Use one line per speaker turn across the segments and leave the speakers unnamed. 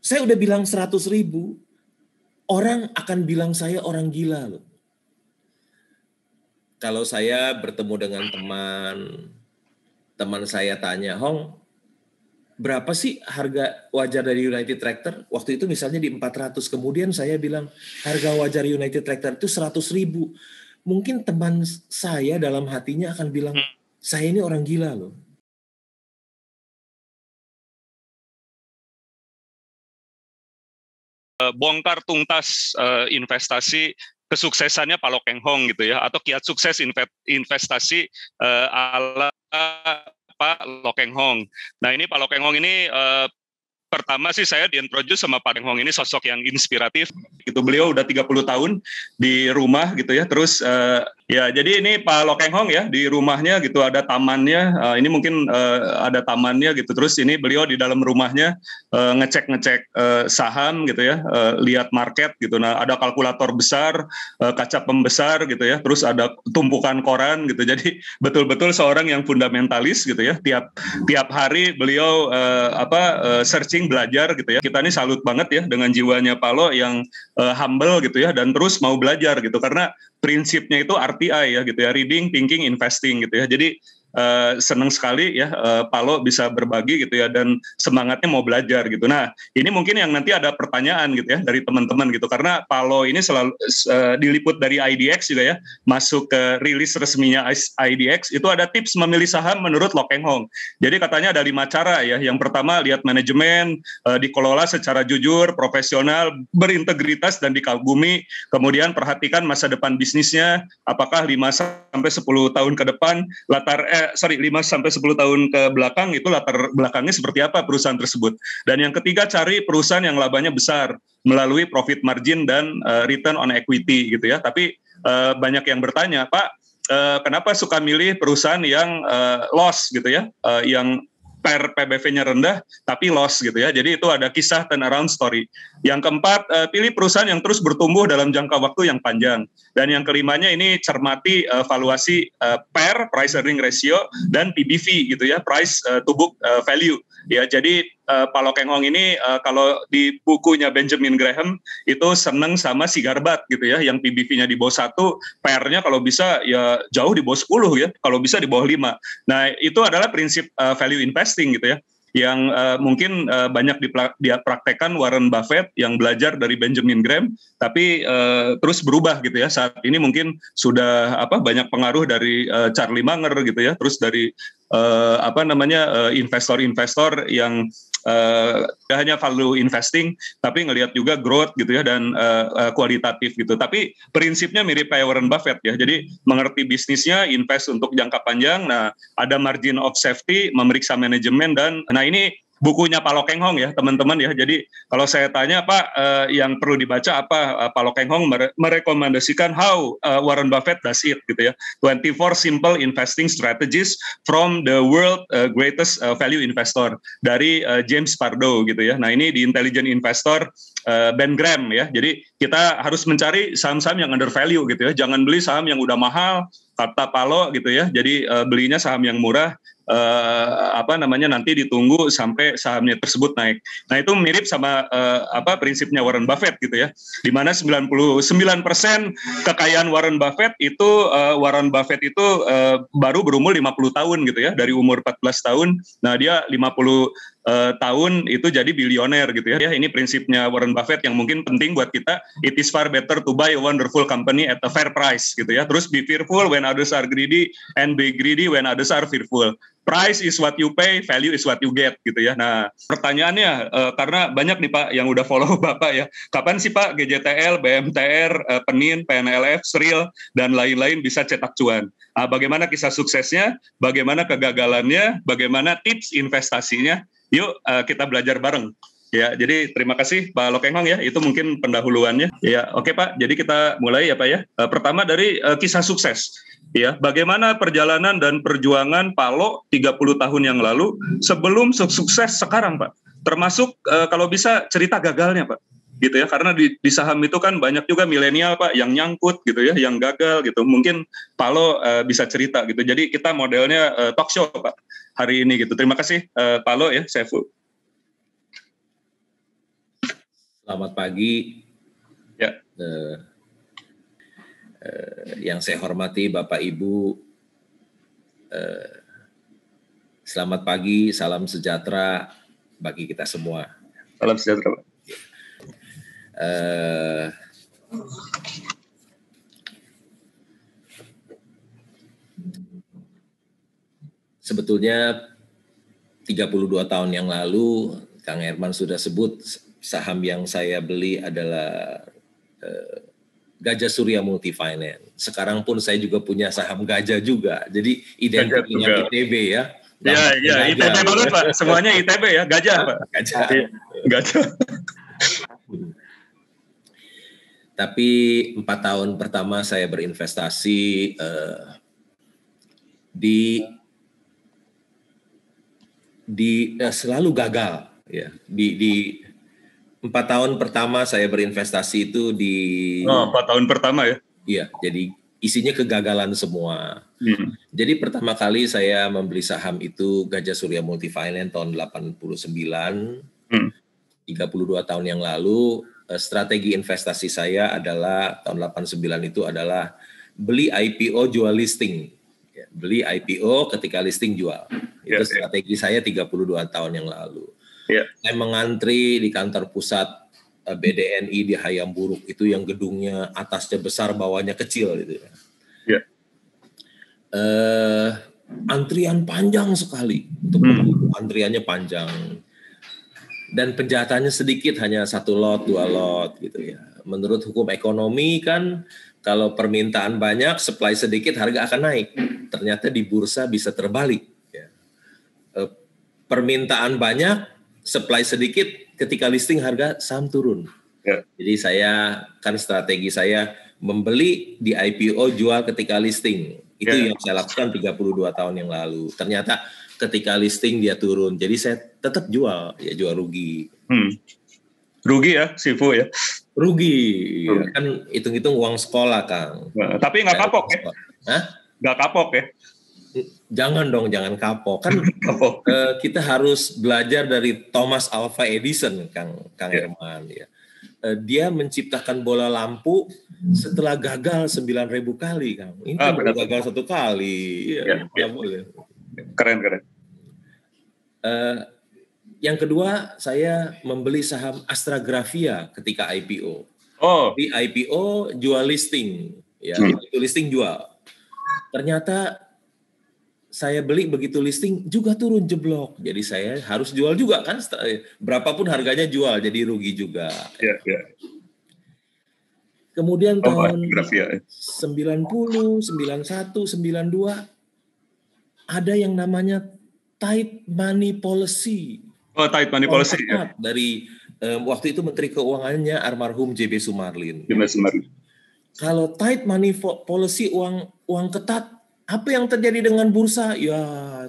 Saya udah bilang 100.000, orang akan bilang saya orang gila loh. Kalau saya bertemu dengan teman saya tanya, Hong, berapa sih harga wajar dari United Tractor? Waktu itu misalnya di 400, kemudian saya bilang harga wajar United Tractor itu 100.000. Mungkin teman saya dalam hatinya akan bilang, saya ini orang gila loh.
Bongkar tuntas investasi kesuksesannya Pak Lo Keng Hong gitu ya, atau kiat sukses investasi ala Pak Lo Keng Hong. Nah ini Pak Lo Keng Hong ini pertama sih saya diintroduce sama Pak Keng Hong ini sosok yang inspiratif gitu. Beliau udah 30 tahun di rumah gitu ya. Terus ya jadi ini Pak Lo Keng Hong ya di rumahnya gitu ada tamannya. Ini mungkin ada tamannya gitu. Terus ini beliau di dalam rumahnya ngecek saham gitu ya, lihat market gitu. Nah, ada kalkulator besar, kaca pembesar gitu ya. Terus ada tumpukan koran gitu. Jadi betul-betul seorang yang fundamentalis gitu ya. Tiap hari beliau searching, belajar gitu ya. Kita ini salut banget ya dengan jiwanya Pak Lo yang humble gitu ya dan terus mau belajar gitu karena prinsipnya itu RTI ya gitu ya, reading, thinking, investing gitu ya. Jadi senang sekali ya Pak Lo bisa berbagi gitu ya dan semangatnya mau belajar gitu. Nah ini mungkin yang nanti ada pertanyaan gitu ya dari teman-teman gitu karena Pak Lo ini selalu diliput dari IDX juga ya, masuk ke rilis resminya IDX itu ada tips memilih saham menurut Lo Keng Hong. Jadi katanya ada 5 cara ya. Yang pertama lihat manajemen, dikelola secara jujur, profesional, berintegritas dan dikagumi. Kemudian perhatikan masa depan bisnisnya, apakah 5-10 tahun ke depan 5-10 tahun ke belakang itu latar belakangnya seperti apa perusahaan tersebut. Dan yang ketiga cari perusahaan yang labanya besar melalui profit margin dan return on equity gitu ya. Tapi banyak yang bertanya, Pak, kenapa suka milih perusahaan yang loss gitu ya, yang per PBV-nya rendah tapi loss gitu ya. Jadi itu ada kisah turnaround story. Yang keempat, pilih perusahaan yang terus bertumbuh dalam jangka waktu yang panjang. Dan yang kelimanya ini cermati valuasi PER, price earning ratio, dan PBV gitu ya, price to book value. Ya, jadi Pak Lo Keng Hong ini kalau di bukunya Benjamin Graham itu seneng sama Sigarbat gitu ya, yang PBV-nya di bawah 1, PR-nya kalau bisa ya jauh di bawah 10 ya, kalau bisa di bawah 5. Nah, itu adalah prinsip value investing gitu ya, yang mungkin banyak dipraktekkan Warren Buffett yang belajar dari Benjamin Graham, tapi terus berubah gitu ya. Saat ini mungkin sudah banyak pengaruh dari Charlie Munger gitu ya, terus dari investor-investor yang tidak hanya value investing, tapi ngelihat juga growth gitu ya dan kualitatif gitu. Tapi prinsipnya mirip kayak Warren Buffett ya. Jadi mengerti bisnisnya, invest untuk jangka panjang. Nah, ada margin of safety, memeriksa manajemen dan nah ini bukunya Pak Lo Keng Hong ya teman-teman ya. Jadi kalau saya tanya Pak yang perlu dibaca apa, Pak Lo Keng Hong merekomendasikan how Warren Buffett does it gitu ya. 24 simple investing strategies from the world greatest value investor dari James Pardo gitu ya. Nah ini di Intelligent Investor Ben Graham ya. Jadi kita harus mencari saham-saham yang undervalue gitu ya. Jangan beli saham yang udah mahal kata Pak Lo gitu ya. Jadi belinya saham yang murah. Nanti ditunggu sampai sahamnya tersebut naik. Nah itu mirip sama prinsipnya Warren Buffett gitu ya, di mana 99% kekayaan Warren Buffett itu baru berumur 50 tahun gitu ya, dari umur 14 tahun. Nah dia 50 tahun itu jadi bilioner gitu ya. Ini prinsipnya Warren Buffett yang mungkin penting buat kita. It is far better to buy a wonderful company at a fair price gitu ya. Terus be fearful when others are greedy and be greedy when others are fearful. Price is what you pay, value is what you get gitu ya. Nah pertanyaannya karena banyak nih Pak yang udah follow Bapak ya. Kapan sih Pak GJTL, BMTR, Penin, PNLF, Sril dan lain-lain bisa cetak cuan? Bagaimana kisah suksesnya? Bagaimana kegagalannya? Bagaimana tips investasinya? Yuk kita belajar bareng. Ya, jadi terima kasih Pak Lo Keng Hong ya. Itu mungkin pendahuluannya. Ya, oke Pak. Jadi kita mulai ya Pak ya. Pertama dari kisah sukses. Ya, bagaimana perjalanan dan perjuangan Pak Lo 30 tahun yang lalu sebelum sukses sekarang Pak. Termasuk kalau bisa cerita gagalnya Pak. Gitu ya, karena di saham itu kan banyak juga milenial Pak yang nyangkut gitu ya, yang gagal gitu. Mungkin Pak Lo bisa cerita gitu. Jadi kita modelnya talk show Pak hari ini gitu. Terima kasih Pak Lo ya, Saiful.
Selamat pagi.
Ya.
Yang saya hormati Bapak Ibu, selamat pagi, salam sejahtera bagi kita semua.
Salam sejahtera, Pak.
Sebetulnya 32 tahun yang lalu, Kang Herman sudah sebut saham yang saya beli adalah Gajah Surya Multifinance. Sekarang pun saya juga punya saham Gajah juga, jadi identik dengan ITB ya.
Iya, ITB banget Pak, semuanya ITB ya, Gajah Pak.
Gajah.
Gajah.
Tapi 4 tahun pertama saya berinvestasi selalu gagal ya. Di 4 tahun pertama saya berinvestasi itu
4 tahun pertama ya.
Iya, jadi isinya kegagalan semua. Jadi pertama kali saya membeli saham itu Gajah Surya Multifinance tahun 89. 32 tahun yang lalu, strategi investasi saya adalah tahun 89 itu adalah beli IPO jual listing. Beli IPO ketika listing jual. Itu strategi saya 32 tahun yang lalu. Saya mengantri di kantor pusat BDNI di Hayam Buruk itu yang gedungnya atasnya besar bawahnya kecil gitu ya. Antrian panjang sekali antriannya panjang dan penjahatannya sedikit, hanya 1 lot 2 lot gitu ya. Menurut hukum ekonomi kan kalau permintaan banyak supply sedikit harga akan naik. Ternyata di bursa bisa terbalik ya. Permintaan banyak supply sedikit, ketika listing harga saham turun. Jadi strategi saya membeli di IPO, jual ketika listing. Itu yang saya lakukan 32 tahun yang lalu. Ternyata ketika listing dia turun. Jadi saya tetap jual rugi.
Rugi ya, Sifu ya?
Rugi. Ya, kan hitung-hitung uang sekolah, Kang.
Tapi nggak kapok ya?
Hah?
Nggak kapok ya?
Jangan dong, jangan kapok. Kan kita harus belajar dari Thomas Alva Edison, Kang Herman ya. Dia menciptakan bola lampu setelah gagal 9.000 kali, Kang. Ini baru gagal 1 kali. Ya, boleh.
Keren.
Yang kedua, saya membeli saham Astragrafia ketika IPO. Di IPO jual listing, ya. Itu listing jual. Ternyata saya beli begitu listing juga turun jeblok. Jadi saya harus jual juga kan, berapapun harganya jual, jadi rugi juga. Kemudian tahun 90, 91, 92 ada yang namanya tight money policy.
Tight money policy ya.
Dari waktu itu Menteri Keuangannya almarhum JB Sumarlin. Kalau tight money policy, uang ketat, apa yang terjadi dengan bursa? Ya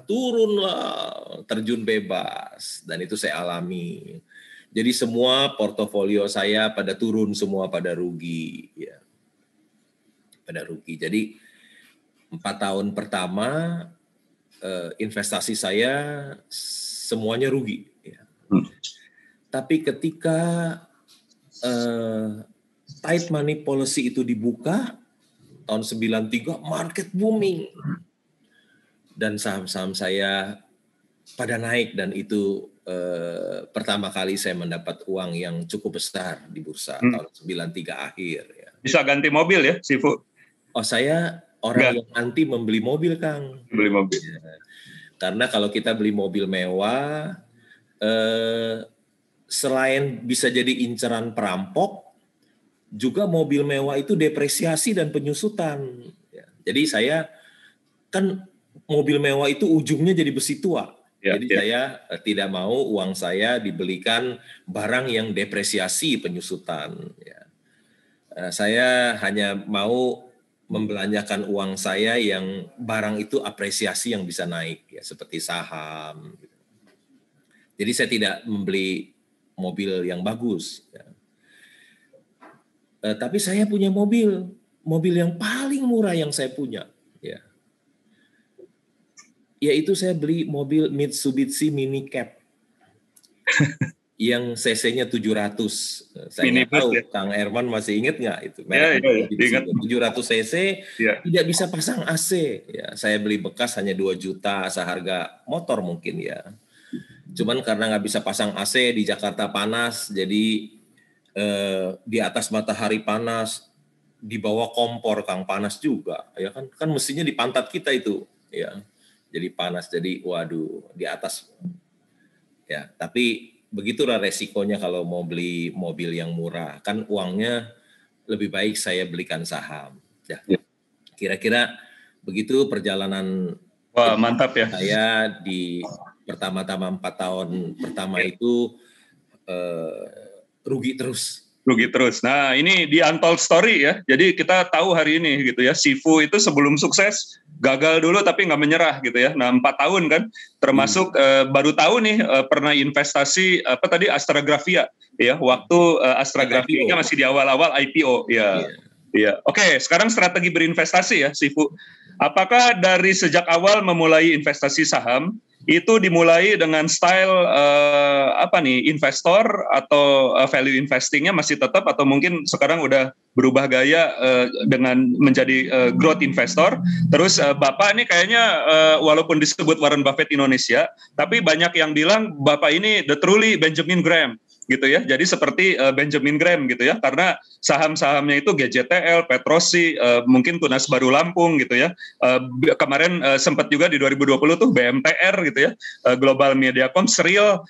turunlah, terjun bebas. Dan itu saya alami. Jadi semua portofolio saya pada turun, semua pada rugi. Ya. Pada rugi. Jadi 4 tahun pertama investasi saya semuanya rugi. Ya. Tapi ketika tight money policy itu dibuka, tahun 93 market booming dan saham-saham saya pada naik, dan itu pertama kali saya mendapat uang yang cukup besar di bursa tahun 93 akhir. Ya.
Bisa ganti mobil ya, Sifu?
Saya orang yang anti membeli mobil, Kang.
Beli mobil.
Ya. Karena kalau kita beli mobil mewah, selain bisa jadi inceran perampok, juga mobil mewah itu depresiasi dan penyusutan. Ya. Jadi saya kan mobil mewah itu ujungnya jadi besi tua. Jadi saya tidak mau uang saya dibelikan barang yang depresiasi penyusutan. Ya. Saya hanya mau membelanjakan uang saya yang barang itu apresiasi yang bisa naik, ya, seperti saham. Jadi saya tidak membeli mobil yang bagus. Ya. Tapi saya punya mobil yang paling murah yang saya punya, ya. Yaitu saya beli mobil Mitsubishi Mini Cab. yang CC-nya 700. Saya nggak
Minibus
tahu,
ya.
Kang Herman masih ingat nggak itu?
Ya,
Merek
ingat.
700 cc,
Ya.
tidak bisa pasang AC. Ya, saya beli bekas hanya 2 juta, seharga motor mungkin ya. Cuman karena nggak bisa pasang AC di Jakarta panas, jadi di atas matahari panas, di bawah kompor Kang panas juga, ya kan? Kan mestinya di pantat kita itu, ya. Jadi panas, jadi waduh di atas. Ya, tapi begitulah resikonya kalau mau beli mobil yang murah. Kan uangnya lebih baik saya belikan saham. Ya. Kira-kira begitu perjalanan
Wah, mantap ya.
saya di pertama-tama 4 tahun pertama itu rugi terus.
Rugi terus. Nah, ini di Untold Story ya. Jadi kita tahu hari ini gitu ya, Sifu itu sebelum sukses gagal dulu tapi nggak menyerah gitu ya. Nah, 4 tahun kan, termasuk baru tahu nih pernah investasi apa tadi Astragrafia ya. Waktu Astragrafia masih di awal-awal IPO ya. Iya. Oke, sekarang strategi berinvestasi ya, Sifu. Apakah dari sejak awal memulai investasi saham itu dimulai dengan style apa nih, investor atau value investingnya masih tetap, atau mungkin sekarang udah berubah gaya dengan menjadi growth investor? Terus Bapak ini kayaknya walaupun disebut Warren Buffett Indonesia, tapi banyak yang bilang Bapak ini the truly Benjamin Graham gitu ya. Jadi seperti Benjamin Graham gitu ya, karena saham-sahamnya itu GJTL, Petrosi, mungkin Tunas Baru Lampung gitu ya. Kemarin sempat juga di 2020 tuh BMTR gitu ya, Global Mediacom, Serial,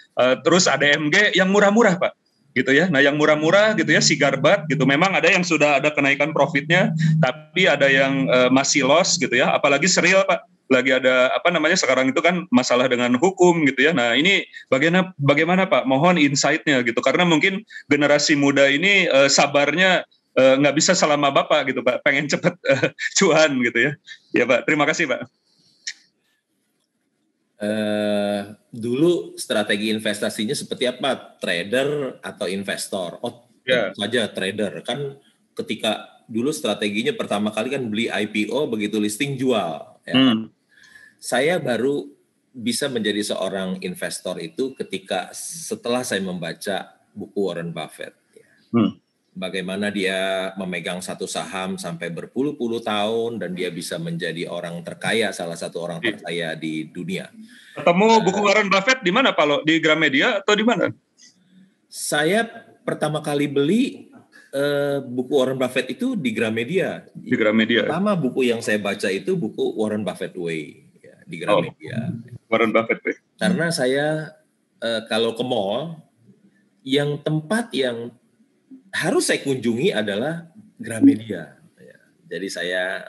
terus ada AMG yang murah-murah Pak gitu ya. Nah yang murah-murah gitu ya, Sigarbat gitu, memang ada yang sudah ada kenaikan profitnya, tapi ada yang masih loss gitu ya, apalagi Serial Pak, lagi ada apa namanya sekarang itu kan masalah dengan hukum gitu ya. Nah ini bagaimana Pak? Mohon insight-nya gitu, karena mungkin generasi muda ini sabarnya nggak bisa selama Bapak gitu Pak, pengen cepet cuan gitu ya. Ya Pak, terima kasih Pak.
Dulu strategi investasinya seperti apa? Trader atau investor? Oh, tentu saja trader. Kan ketika dulu strateginya pertama kali kan beli IPO, begitu listing jual. Ya. Saya baru bisa menjadi seorang investor itu ketika setelah saya membaca buku Warren Buffett. Ya. Bagaimana dia memegang satu saham sampai berpuluh-puluh tahun dan dia bisa menjadi orang terkaya, salah satu orang terkaya di dunia.
Ketemu buku Warren Buffett di mana Pak Lo? Di Gramedia atau di mana?
Saya pertama kali beli buku Warren Buffett itu di Gramedia.
Di Gramedia.
Pertama buku yang saya baca itu buku Warren Buffett Way ya, di Gramedia.
Warren Buffett Way.
Karena saya kalau ke mall, yang tempat yang harus saya kunjungi adalah Gramedia. Ya. Jadi saya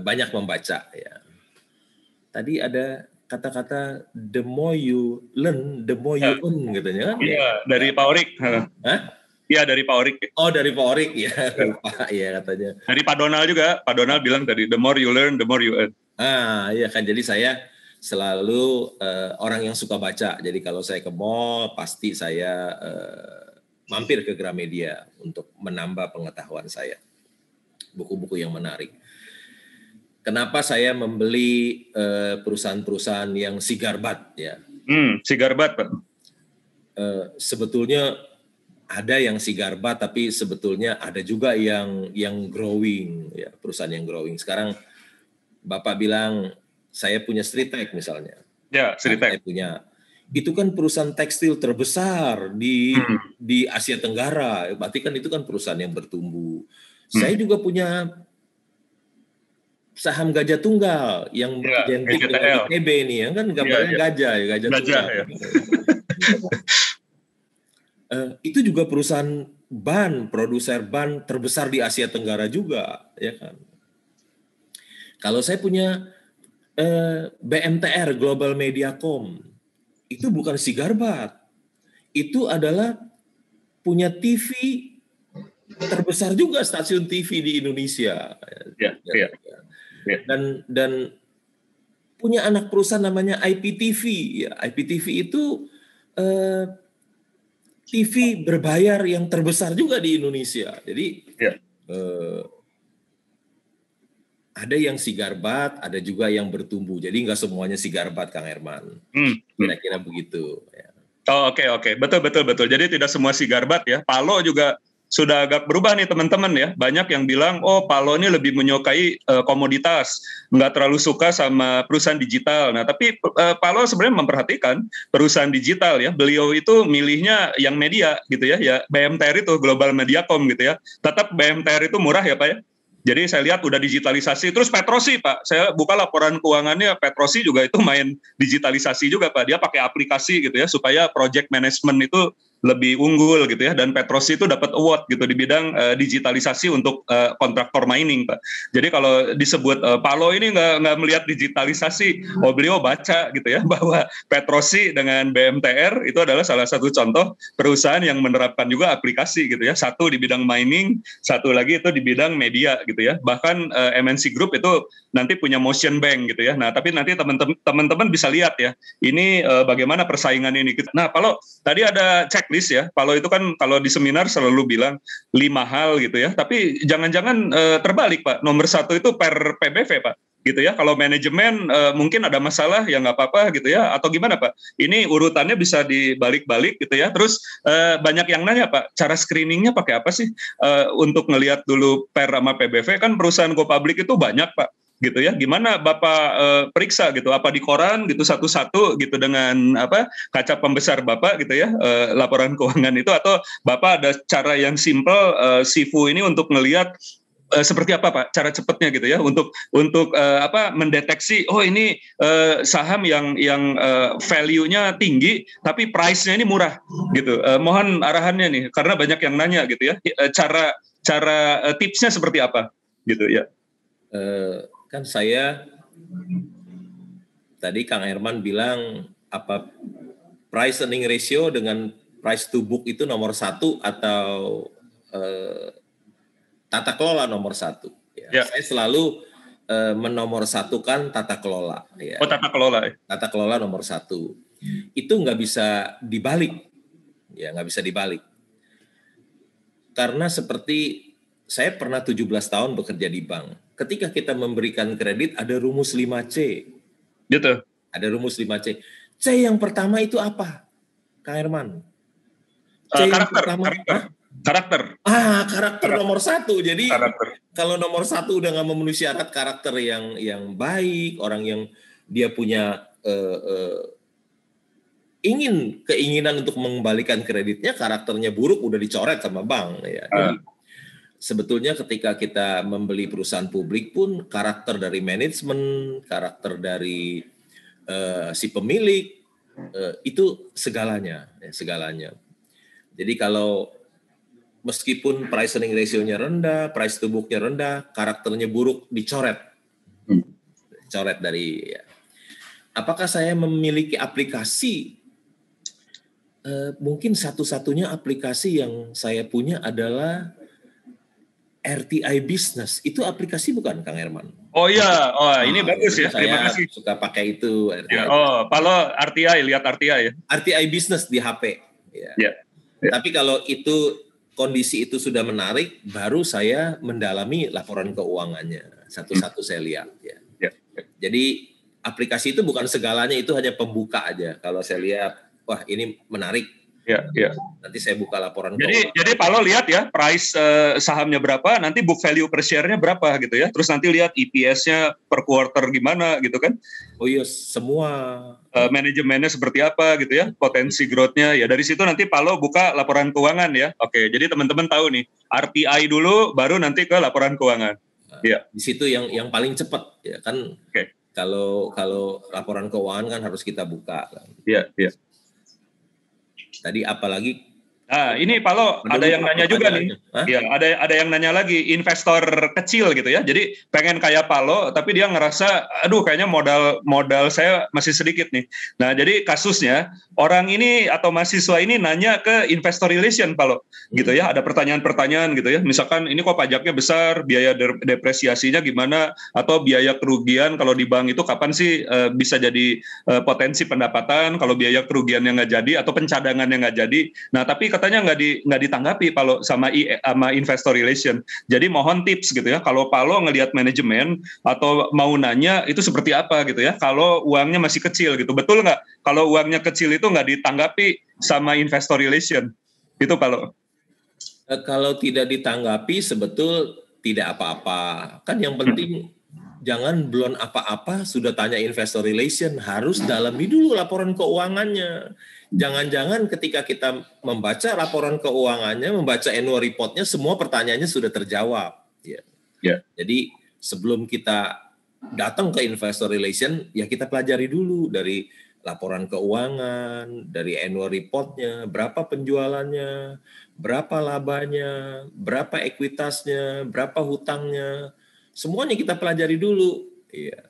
banyak membaca. Ya. Tadi ada kata-kata the more you learn, the more you earn katanya kan?
Iya, dari Pak Orik.
Hah?
Iya, dari Pak Orik.
Oh, dari Pak Orik ya, lupa ya katanya.
Dari Pak Donald juga, Pak Donald bilang tadi the more you learn, the more you earn.
Iya kan, jadi saya selalu orang yang suka baca. Jadi kalau saya ke mall pasti saya mampir ke Gramedia untuk menambah pengetahuan saya. Buku-buku yang menarik. Kenapa saya membeli perusahaan-perusahaan yang Sigarbat ya?
Sigarbat Pak.
Sebetulnya ada yang Sigarbat, tapi sebetulnya ada juga yang growing ya, perusahaan yang growing. Sekarang Bapak bilang saya punya Streetech misalnya.
Ya, Streetech.
Saya punya. Itu kan perusahaan tekstil terbesar di Asia Tenggara. Berarti kan itu kan perusahaan yang bertumbuh. Saya juga punya saham Gajah Tunggal yang identik dengan ITB ini ya, kan gambarnya gajah ya, Gajah Tunggal. Ya. Itu juga perusahaan ban, produser ban terbesar di Asia Tenggara juga, ya kan. Kalau saya punya BMTR, Global Mediacom, itu bukan Sigarbat, itu adalah punya TV terbesar juga, stasiun TV di Indonesia. Dan punya anak perusahaan namanya IPTV. Ya, IPTV itu TV berbayar yang terbesar juga di Indonesia. Jadi ada yang Sigarbat, ada juga yang bertumbuh. Jadi nggak semuanya Sigarbat, Kang Herman. Kira-kira begitu. Ya.
Oh, oke. Betul. Jadi tidak semua si Garbat ya. Palo juga sudah agak berubah nih teman-teman ya. Banyak yang bilang, oh Palo ini lebih menyukai komoditas, nggak terlalu suka sama perusahaan digital. Nah, tapi Palo sebenarnya memperhatikan perusahaan digital ya. Beliau itu milihnya yang media gitu ya. Ya BMTR itu Global Mediacom gitu ya. Tetap BMTR itu murah ya Pak ya. Jadi saya lihat udah digitalisasi. Terus Petrosi Pak, saya buka laporan keuangannya, Petrosi juga itu main digitalisasi juga Pak. Dia pakai aplikasi gitu ya supaya project management itu lebih unggul gitu ya. Dan Petrosi itu dapat award gitu di bidang digitalisasi untuk kontraktor mining Pak. Jadi kalau disebut Palo ini nggak melihat digitalisasi, beliau baca gitu ya bahwa Petrosi dengan BMTR itu adalah salah satu contoh perusahaan yang menerapkan juga aplikasi gitu ya. Satu di bidang mining, satu lagi itu di bidang media gitu ya. Bahkan MNC Group itu nanti punya Motion Bank gitu ya. Nah, tapi nanti teman-teman bisa lihat ya, ini bagaimana persaingan ini. Nah, kalau tadi ada checklist ya, kalau itu kan kalau di seminar selalu bilang 5 hal gitu ya, tapi jangan-jangan terbalik Pak, nomor 1 itu per PBV Pak, gitu ya. Kalau manajemen mungkin ada masalah ya nggak apa-apa gitu ya, atau gimana Pak? Ini urutannya bisa dibalik-balik gitu ya. Terus banyak yang nanya Pak, cara screeningnya pakai apa sih? Untuk ngelihat dulu per sama PBV, kan perusahaan go public itu banyak Pak gitu ya. Gimana Bapak periksa gitu, apa di koran gitu satu-satu gitu dengan apa kaca pembesar Bapak gitu ya, laporan keuangan itu, atau Bapak ada cara yang simple Sifu ini untuk ngelihat seperti apa Pak cara cepatnya gitu ya untuk apa mendeteksi ini saham yang value-nya tinggi tapi price-nya ini murah gitu. Mohon arahannya nih karena banyak yang nanya gitu ya, cara tipsnya seperti apa gitu ya.
Kan saya tadi Kang Herman bilang apa price earning ratio dengan price to book itu nomor 1 atau tata kelola nomor 1. Ya. Saya selalu menomorsatukan tata kelola. Ya.
Oh, tata kelola.
Tata kelola nomor 1. Itu nggak bisa dibalik. Ya, nggak bisa dibalik. Karena seperti saya pernah 17 tahun bekerja di bank. Ketika kita memberikan kredit ada rumus 5C.
Gitu.
Ada rumus 5C. C yang pertama itu apa? Kang Herman.
Karakter.
Karakter nomor 1. Jadi kalau nomor 1 udah nggak memenuhi syarat karakter yang baik, orang yang dia punya keinginan untuk mengembalikan kreditnya, karakternya buruk udah dicoret sama bank ya. Jadi sebetulnya ketika kita membeli perusahaan publik pun karakter dari manajemen, karakter dari si pemilik itu segalanya. Jadi kalau meskipun price earning ratio-nya rendah, price to book-nya rendah, karakternya buruk dicoret. Coret dari ya. Apakah saya memiliki aplikasi? Mungkin satu-satunya aplikasi yang saya punya adalah RTI Business. Itu aplikasi bukan Kang Herman?
Oh iya, ini bagus ya. Terima kasih.
Suka pakai itu.
RTI. Kalau RTI, lihat RTI ya.
RTI Business di HP. Ya. Tapi kalau itu kondisi itu sudah menarik, baru saya mendalami laporan keuangannya. Satu-satu saya lihat. Ya. Jadi aplikasi itu bukan segalanya, itu hanya pembuka aja. Kalau saya lihat, wah ini menarik.
Ya.
Nanti saya buka laporan.
Jadi Pak Lo lihat ya, price sahamnya berapa, nanti book value per share-nya berapa gitu ya. Terus nanti lihat EPS-nya per quarter gimana gitu kan.
Oh iya, semua.
Manajemennya seperti apa gitu ya, potensi growth-nya. Ya dari situ nanti Pak Lo buka laporan keuangan ya. Oke, jadi teman-teman tahu nih, RTI dulu, baru nanti ke laporan keuangan.
Ya. Di situ yang paling cepat ya kan. Okay. Kalau laporan keuangan kan harus kita buka.
Iya.
Tadi apalagi?
Nah, ini Pak Lo ada yang nanya juga nih. Ya, ada yang nanya lagi, investor kecil gitu ya. Jadi pengen kayak Pak Lo, tapi dia ngerasa, aduh kayaknya modal saya masih sedikit nih. Nah, jadi kasusnya orang ini atau mahasiswa ini nanya ke investor relation Pak Lo, gitu ya. Ada pertanyaan-pertanyaan gitu ya. Misalkan ini kok pajaknya besar, biaya depresiasinya gimana, atau biaya kerugian kalau di bank itu kapan sih bisa jadi potensi pendapatan kalau biaya kerugian yang nggak jadi atau pencadangan yang nggak jadi. Nah, tapi katanya nggak ditanggapi Pak Lo sama investor relation. Jadi mohon tips gitu ya. Kalau Pak Lo ngelihat manajemen atau mau nanya itu seperti apa gitu ya. Kalau uangnya masih kecil gitu, betul nggak kalau uangnya kecil itu nggak ditanggapi sama investor relation. Itu kalau
Kalau tidak ditanggapi sebetul tidak apa-apa. Kan yang penting jangan belum apa-apa sudah tanya investor relation, harus dalami dulu laporan keuangannya. Jangan-jangan ketika kita membaca laporan keuangannya, membaca annual report-nya, semua pertanyaannya sudah terjawab. Ya.
Ya.
Jadi sebelum kita datang ke investor relation, ya kita pelajari dulu dari laporan keuangan, dari annual report-nya, berapa penjualannya, berapa labanya, berapa ekuitasnya, berapa hutangnya, semuanya kita pelajari dulu. Iya.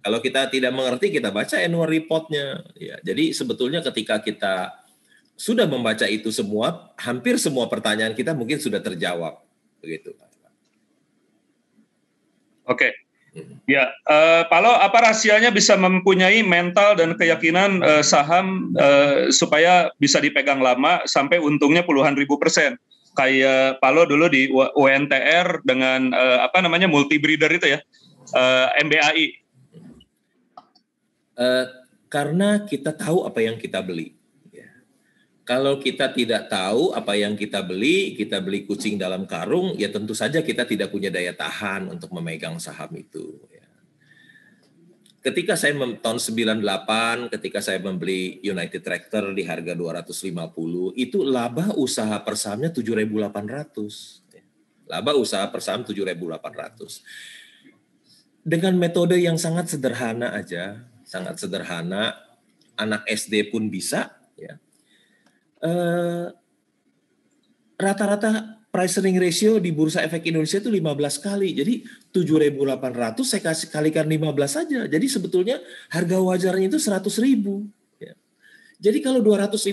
Kalau kita tidak mengerti, kita baca annual report-nya. Ya, jadi sebetulnya ketika kita sudah membaca itu semua, hampir semua pertanyaan kita mungkin sudah terjawab. Begitu.
Oke. Ya, Palo, apa rahasianya bisa mempunyai mental dan keyakinan saham supaya bisa dipegang lama sampai untungnya puluhan ribu %? Kayak Palo dulu di UNTR dengan multi breeder itu ya, MBAI.
Karena kita tahu apa yang kita beli. Kalau kita tidak tahu apa yang kita beli kucing dalam karung, ya tentu saja kita tidak punya daya tahan untuk memegang saham itu. Ketika saya tahun 98, ketika saya membeli United Tractor di harga 250, itu laba usaha per sahamnya 7.800. Laba usaha per saham 7.800. Dengan metode yang sangat sederhana aja, sangat sederhana, anak SD pun bisa, ya. Rata-rata price earning ratio di Bursa Efek Indonesia itu 15 kali. Jadi 7.800 saya kasih kalikan 15 saja. Jadi sebetulnya harga wajarnya itu 100.000. Ya. Jadi kalau 250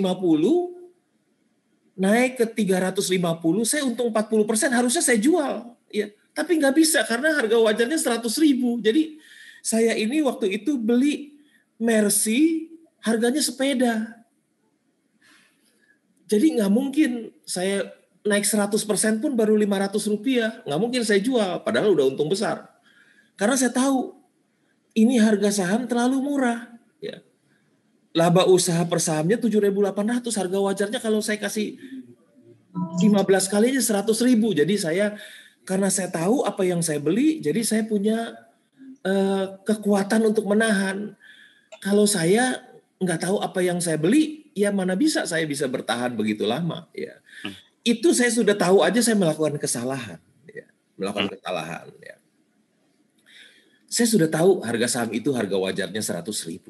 naik ke 350, saya untung 40%, harusnya saya jual. Ya. Tapi nggak bisa karena harga wajarnya 100.000. Jadi saya ini waktu itu beli Mercy, harganya sepeda. Jadi nggak mungkin saya naik 100% pun baru Rp500. Nggak mungkin saya jual, padahal udah untung besar. Karena saya tahu ini harga saham terlalu murah. Ya. Laba usaha per sahamnya 7.800, harga wajarnya kalau saya kasih 15 kalinya 100.000. Jadi karena saya tahu apa yang saya beli, jadi saya punya kekuatan untuk menahan. Kalau saya nggak tahu apa yang saya beli, ya mana bisa saya bisa bertahan begitu lama. Ya. Itu saya sudah tahu aja saya melakukan kesalahan. Ya. Melakukan kesalahan. Ya. Saya sudah tahu harga saham itu harga wajarnya 100.000.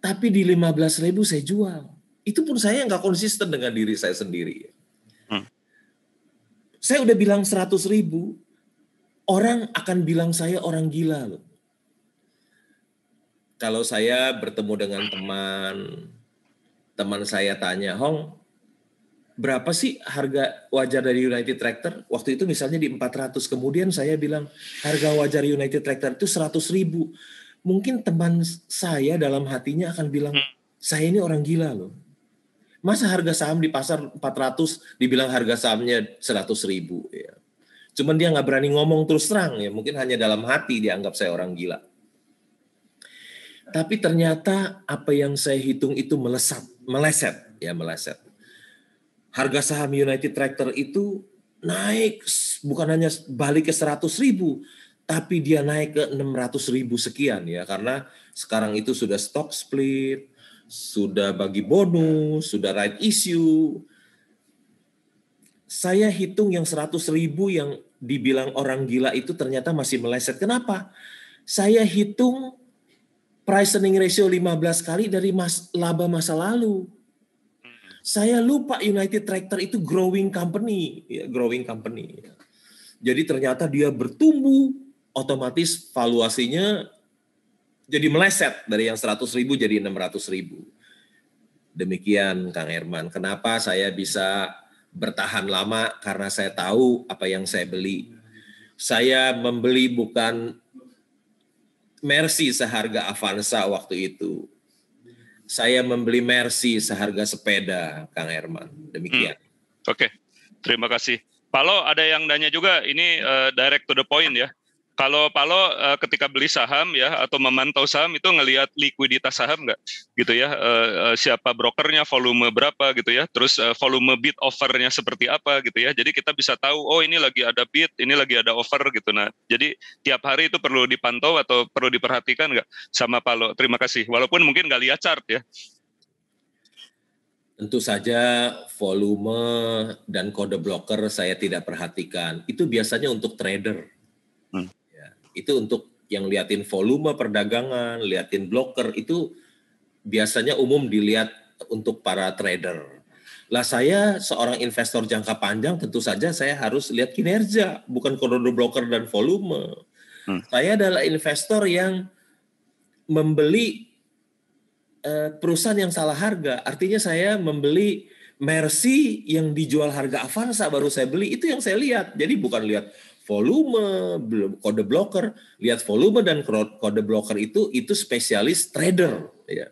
Tapi di 15.000 saya jual. Itu pun saya nggak konsisten dengan diri saya sendiri. Saya udah bilang 100.000, orang akan bilang saya orang gila loh. Kalau saya bertemu dengan teman saya tanya, Hong, berapa sih harga wajar dari United Tractor? Waktu itu misalnya di 400, kemudian saya bilang harga wajar United Tractor itu 100.000. Mungkin teman saya dalam hatinya akan bilang, saya ini orang gila loh. Masa harga saham di pasar 400 dibilang harga sahamnya 100.000. Ya. Cuman dia nggak berani ngomong terus terang, ya mungkin hanya dalam hati dianggap saya orang gila. Tapi ternyata apa yang saya hitung itu meleset. Harga saham United Tractor itu naik, bukan hanya balik ke 100.000, tapi dia naik ke 600.000 sekian ya, karena sekarang itu sudah stock split, sudah bagi bonus, sudah right issue. Saya hitung yang 100.000 yang dibilang orang gila itu ternyata masih meleset. Kenapa? Saya hitung price earning ratio 15 kali dari laba masa lalu. Saya lupa United Tractor itu growing company. Jadi ternyata dia bertumbuh, otomatis valuasinya jadi meleset dari yang 100.000 jadi 600.000. Demikian Kang Herman. Kenapa saya bisa bertahan lama? Karena saya tahu apa yang saya beli. Saya membeli bukan Mercy seharga Avanza waktu itu. Saya membeli Mercy seharga sepeda, Kang Herman. Demikian.
Oke, terima kasih. Palo, ada yang nanya juga, ini direct to the point ya. Kalau Palo ketika beli saham ya atau memantau saham itu ngelihat likuiditas saham nggak gitu ya, siapa brokernya, volume berapa gitu ya, terus volume bid offernya seperti apa gitu ya. Jadi kita bisa tahu oh ini lagi ada bid, ini lagi ada offer gitu. Nah, jadi tiap hari itu perlu dipantau atau perlu diperhatikan nggak sama Palo? Terima kasih. Walaupun mungkin nggak lihat chart ya.
Tentu saja volume dan kode blocker saya tidak perhatikan. Itu biasanya untuk trader. Itu untuk yang liatin volume perdagangan, liatin blocker, itu biasanya umum dilihat untuk para trader. Lah saya seorang investor jangka panjang, tentu saja saya harus lihat kinerja, bukan kode blocker dan volume. Saya adalah investor yang membeli perusahaan yang salah harga. Artinya saya membeli Mercy yang dijual harga Avanza baru saya beli, itu yang saya lihat. Jadi bukan lihat volume, kode blocker, lihat volume dan kode blocker itu spesialis trader. Ya.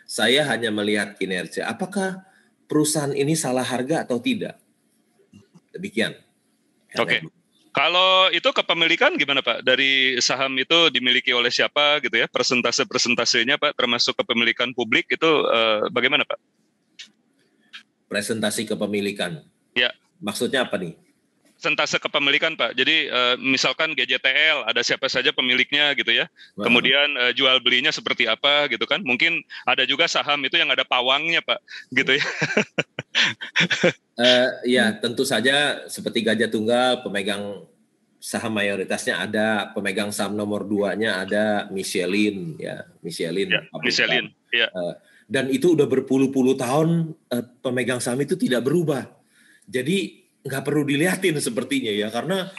Saya hanya melihat kinerja. Apakah perusahaan ini salah harga atau tidak? Demikian.
Oke. Kalau itu kepemilikan gimana Pak? Dari saham itu dimiliki oleh siapa gitu ya? Presentase-presentasenya Pak, termasuk kepemilikan publik itu bagaimana Pak?
Presentasi kepemilikan.
Ya.
Maksudnya apa nih?
Persentase kepemilikan Pak. Jadi misalkan GJTL ada siapa saja pemiliknya gitu ya. Wow. Kemudian jual belinya seperti apa gitu kan. Mungkin ada juga saham itu yang ada pawangnya Pak gitu ya.
Ya tentu saja seperti Gajah Tunggal pemegang saham mayoritasnya ada, pemegang saham nomor 2-nya ada Michelin ya, Michelin.
Ya, Michelin. Ya.
Dan itu udah berpuluh-puluh tahun pemegang saham itu tidak berubah. Jadi nggak perlu dilihatin sepertinya ya, karena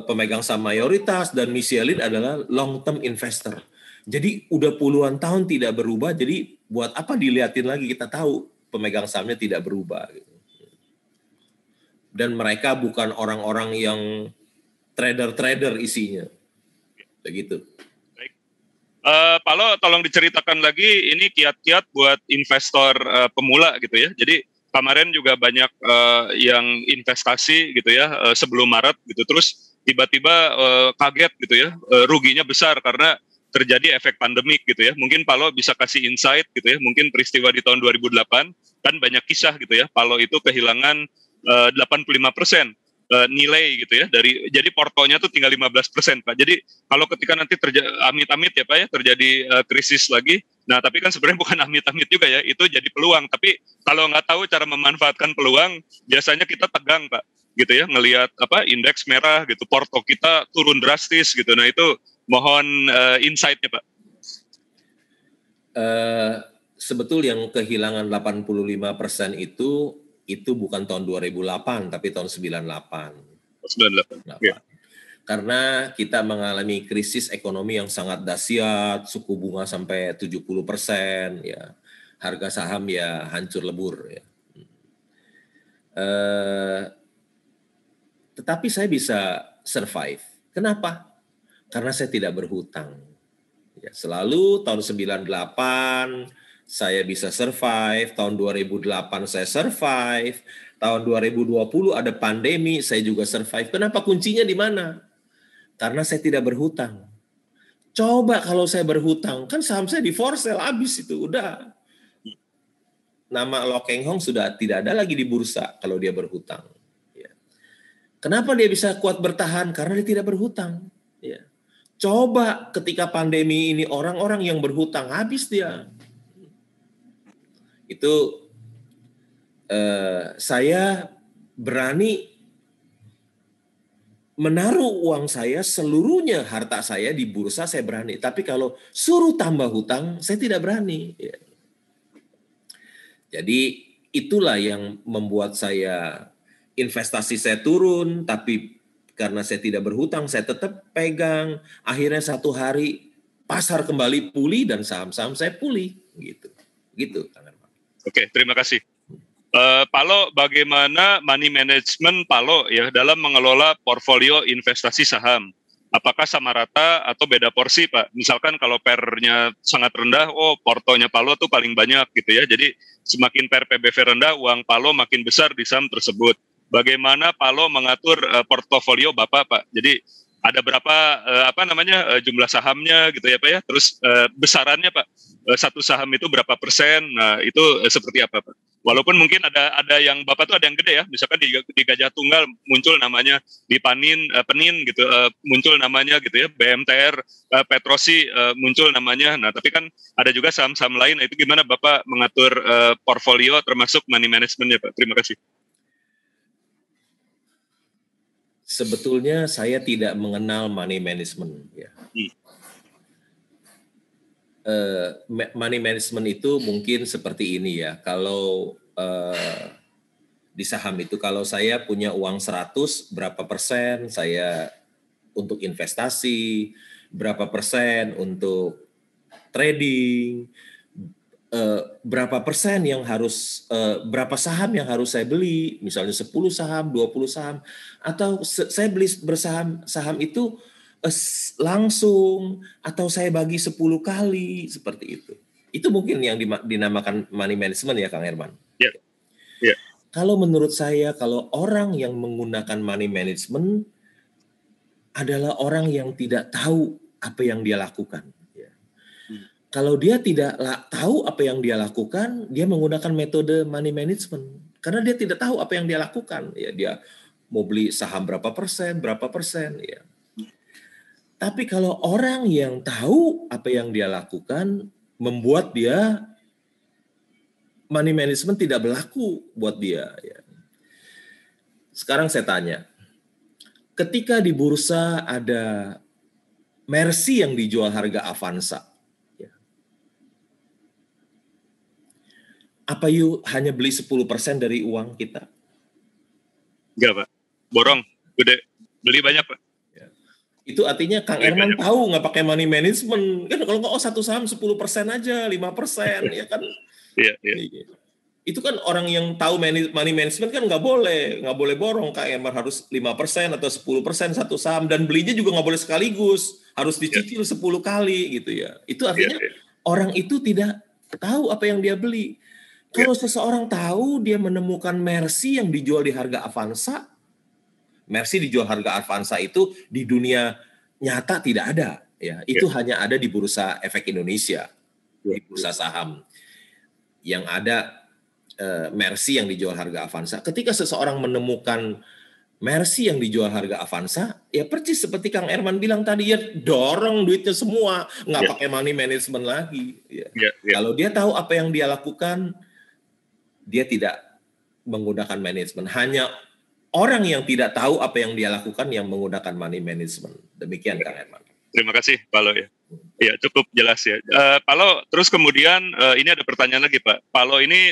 pemegang saham mayoritas dan Michelin adalah long term investor. Jadi udah puluhan tahun tidak berubah, jadi buat apa dilihatin lagi, kita tahu pemegang sahamnya tidak berubah. Dan mereka bukan orang-orang yang trader-trader isinya. Begitu.
Baik. Palo, tolong diceritakan lagi ini kiat-kiat buat investor pemula gitu ya. Jadi kemarin juga banyak yang investasi gitu ya sebelum Maret gitu, terus tiba-tiba kaget gitu ya, ruginya besar karena terjadi efek pandemik gitu ya. Mungkin Palo bisa kasih insight gitu ya, mungkin peristiwa di tahun 2008 kan banyak kisah gitu ya, Palo itu kehilangan 85% nilai gitu ya, jadi portonya tuh tinggal 15% Pak. Jadi kalau ketika nanti amit-amit ya Pak ya terjadi krisis lagi, nah tapi kan sebenarnya bukan amit-amit juga ya, itu jadi peluang. Tapi kalau nggak tahu cara memanfaatkan peluang, biasanya kita tegang Pak gitu ya, ngelihat apa indeks merah gitu, porto kita turun drastis gitu. Nah itu mohon insight-nya Pak.
Sebetul yang kehilangan 85% itu bukan tahun 2008 tapi tahun 98.
98. Ya.
Karena kita mengalami krisis ekonomi yang sangat dahsyat, suku bunga sampai 70%, ya. Harga saham ya hancur lebur ya. Tetapi saya bisa survive. Kenapa? Karena saya tidak berhutang. Ya, selalu tahun 98 saya bisa survive, tahun 2008 saya survive, tahun 2020 ada pandemi, saya juga survive. Kenapa? Kuncinya di mana? Karena saya tidak berhutang. Coba kalau saya berhutang, kan saham saya di for sale, habis itu, udah. Nama Lo Keng Hong sudah tidak ada lagi di bursa kalau dia berhutang. Ya. Kenapa dia bisa kuat bertahan? Karena dia tidak berhutang. Ya. Coba ketika pandemi ini orang-orang yang berhutang, habis dia. Itu saya berani menaruh uang saya seluruhnya, harta saya di bursa saya berani. Tapi kalau suruh tambah hutang, saya tidak berani. Ya. Jadi itulah yang membuat saya investasi saya turun, tapi karena saya tidak berhutang, saya tetap pegang. Akhirnya satu hari pasar kembali pulih dan saham-saham saya pulih, gitu. Gitu.
Oke, terima kasih. Palo, bagaimana money management Palo ya dalam mengelola portfolio investasi saham? Apakah sama rata atau beda porsi Pak? Misalkan kalau PER-nya sangat rendah, portonya Palo tuh paling banyak gitu ya. Jadi semakin PER PBV rendah, uang Palo makin besar di saham tersebut. Bagaimana Palo mengatur portofolio Bapak Pak? Jadi ada berapa jumlah sahamnya gitu ya Pak ya. Terus besarannya Pak, satu saham itu berapa persen? Nah itu seperti apa Pak? Walaupun mungkin ada yang Bapak tuh ada yang gede ya, misalkan di Gajah Tunggal muncul namanya, di Penin gitu muncul namanya gitu ya, BMTR Petrosi muncul namanya. Nah tapi kan ada juga saham-saham lain. Nah, itu gimana Bapak mengatur portfolio termasuk money managementnya Pak? Terima kasih.
Sebetulnya saya tidak mengenal money management. Ya. Money management itu mungkin seperti ini ya. Kalau di saham itu, kalau saya punya uang 100, berapa persen saya untuk investasi, berapa persen untuk trading, berapa persen yang harus, berapa saham yang harus saya beli, misalnya 10 saham, 20 saham, atau saya beli saham itu langsung, atau saya bagi 10 kali, seperti itu. Itu mungkin yang dinamakan money management ya Kang Herman.
Ya. Yeah.
Kalau menurut saya, kalau orang yang menggunakan money management adalah orang yang tidak tahu apa yang dia lakukan. Kalau dia tidak tahu apa yang dia lakukan, dia menggunakan metode money management. Karena dia tidak tahu apa yang dia lakukan. Ya, dia mau beli saham berapa persen. Ya. Tapi kalau orang yang tahu apa yang dia lakukan, membuat dia, money management tidak berlaku buat dia. Ya. Sekarang saya tanya, ketika di bursa ada Mercy yang dijual harga Avanza, apa you hanya beli 10% dari uang kita?
Enggak Pak, borong, gede, beli banyak Pak.
Ya. Itu artinya Kang Herman tahu nggak pakai money management. Kan kalau nggak satu saham 10% aja, 5%, ya kan?
Iya.
Itu kan orang yang tahu money management kan nggak boleh borong. Kang Herman harus 5% atau 10% satu saham, dan belinya juga nggak boleh sekaligus, harus dicicil 10 kali gitu ya. Itu artinya orang itu tidak tahu apa yang dia beli. Kalau seseorang tahu, dia menemukan Mercy yang dijual di harga Avanza, Mercy dijual harga Avanza itu di dunia nyata tidak ada, ya. Itu hanya ada di Bursa Efek Indonesia, di bursa saham. Yang ada Mercy yang dijual harga Avanza. Ketika seseorang menemukan Mercy yang dijual harga Avanza, ya persis seperti Kang Herman bilang tadi, ya dorong duitnya semua, nggak pakai money management lagi. Ya. Kalau dia tahu apa yang dia lakukan, dia tidak menggunakan manajemen. Hanya orang yang tidak tahu apa yang dia lakukan yang menggunakan money management. Demikian Kang Herman.
Terima kasih Pak Lo ya. Ya cukup jelas ya. Pak Lo, terus kemudian ini ada pertanyaan lagi Pak. Pak Lo ini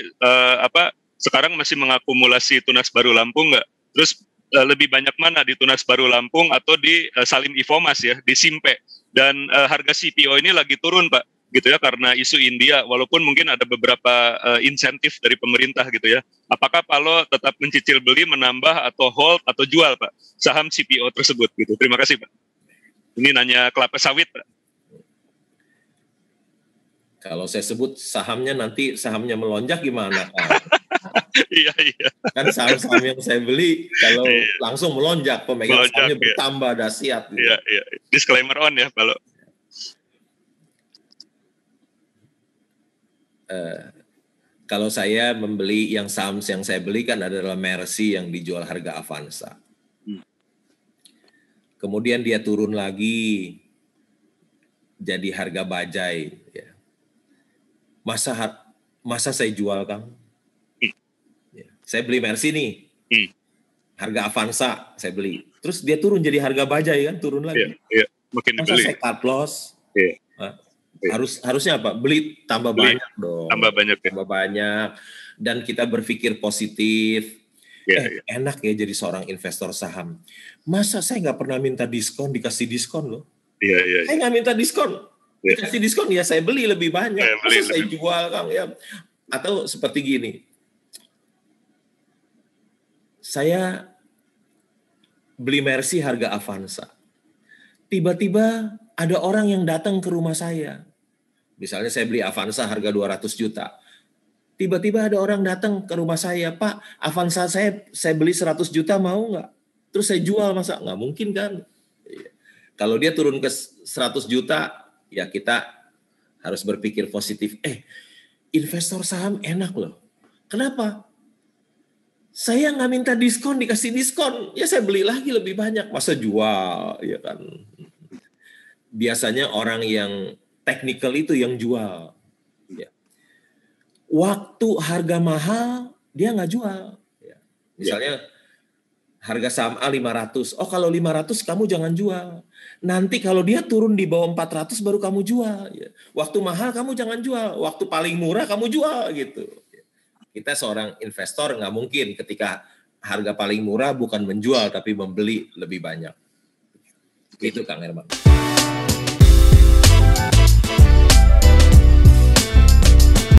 sekarang masih mengakumulasi Tunas Baru Lampung nggak? Terus lebih banyak mana di Tunas Baru Lampung atau di Salim Infomas ya, di Simpe? Dan harga CPO ini lagi turun Pak, gitu ya, karena isu India, walaupun mungkin ada beberapa insentif dari pemerintah gitu ya. Apakah Pak Lo tetap mencicil beli, menambah, atau hold, atau jual Pak saham CPO tersebut gitu? Terima kasih Pak. Ini nanya kelapa sawit Pak.
Kalau saya sebut sahamnya, nanti sahamnya melonjak gimana Pak?
Iya.
Kan saham-saham yang saya beli kalau langsung melonjak, pemegang sahamnya bertambah dahsyat. Gitu.
Iya. Disclaimer on ya Pak Lo.
Kalau saya membeli yang saham yang saya beli kan adalah Mercy yang dijual harga Avanza. Kemudian dia turun lagi jadi harga Bajai. Ya. Masa saya jual Kang? Ya. Saya beli Mercy nih, harga Avanza saya beli. Terus dia turun jadi harga Bajai kan, turun lagi.
Iya. Makin
masa saya cut loss? Iya. Harusnya apa? Beli tambah banyak dong. Tambah banyak. Dan kita berpikir positif. Enak ya jadi seorang investor saham. Masa saya nggak pernah minta diskon, dikasih diskon loh.
Iya.
Saya nggak minta diskon. Dikasih diskon ya saya beli lebih banyak. Masa saya jual Kang ya. Atau seperti gini. Saya beli Mercy harga Avanza. Tiba-tiba ada orang yang datang ke rumah saya. Misalnya saya beli Avanza harga 200 juta. Tiba-tiba ada orang datang ke rumah saya, Pak, Avanza saya beli 100 juta mau nggak? Terus saya jual, masa? Nggak mungkin kan? Kalau dia turun ke 100 juta, ya kita harus berpikir positif. Investor saham enak loh. Kenapa? Saya nggak minta diskon, dikasih diskon. Ya saya beli lagi lebih banyak. Masa jual, ya kan? Biasanya orang yang teknikal itu yang jual. Ya. Waktu harga mahal, dia nggak jual. Ya. Misalnya harga saham A 500. Oh kalau 500 kamu jangan jual. Nanti kalau dia turun di bawah 400 baru kamu jual. Ya. Waktu mahal kamu jangan jual. Waktu paling murah kamu jual gitu. Kita seorang investor nggak mungkin ketika harga paling murah bukan menjual tapi membeli lebih banyak. Itu Kang Herman.